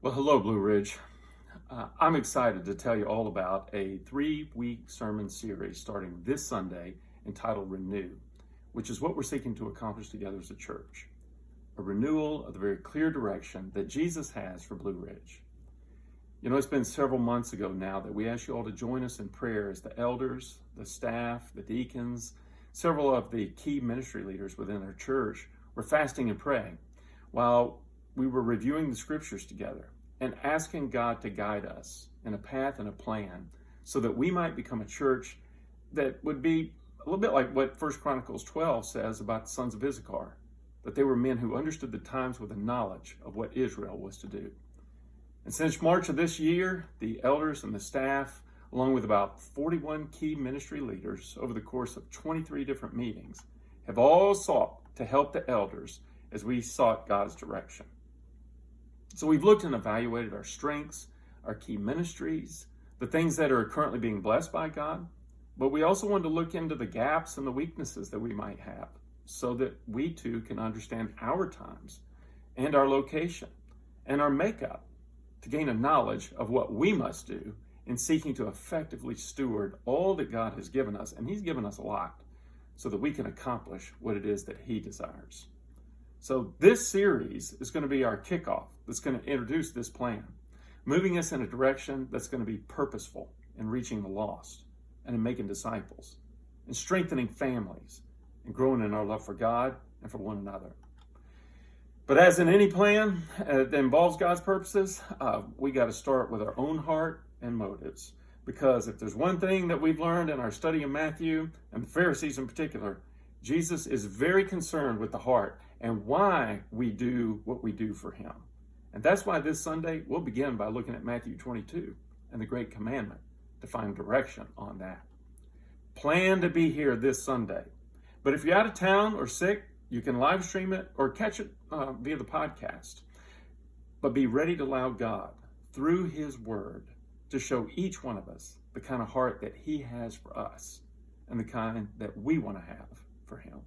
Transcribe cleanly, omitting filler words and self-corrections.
Well, hello, Blue Ridge. I'm excited to tell you all about a 3-week sermon series starting this Sunday entitled Renew, which is what we're seeking to accomplish together as a church. A renewal of the very clear direction that Jesus has for Blue Ridge. You know, it's been several months ago now that we asked you all to join us in prayer as the elders, the staff, the deacons, several of the key ministry leaders within our church were fasting and praying while we were reviewing the scriptures together and asking God to guide us in a path and a plan so that we might become a church that would be a little bit like what 1 Chronicles 12 says about the sons of Issachar, that they were men who understood the times with a knowledge of what Israel was to do. And since March of this year, the elders and the staff, along with about 41 key ministry leaders over the course of 23 different meetings, have all sought to help the elders as we sought God's direction. So we've looked and evaluated our strengths, our key ministries, the things that are currently being blessed by God, but we also want to look into the gaps and the weaknesses that we might have so that we too can understand our times and our location and our makeup to gain a knowledge of what we must do in seeking to effectively steward all that God has given us, and He's given us a lot, so that we can accomplish what it is that He desires. So this series is going to be our kickoff that's going to introduce this plan, moving us in a direction that's going to be purposeful in reaching the lost and in making disciples and strengthening families and growing in our love for God and for one another. But as in any plan that involves God's purposes, we got to start with our own heart and motives. Because if there's one thing that we've learned in our study of Matthew, and the Pharisees in particular, Jesus is very concerned with the heart and why we do what we do for Him. And that's why this Sunday we'll begin by looking at Matthew 22 and the Great Commandment to find direction on that. Plan to be here this Sunday. But if you're out of town or sick, you can live stream it or catch it via the podcast. But be ready to allow God, through His Word, to show each one of us the kind of heart that He has for us and the kind that we want to have for Him.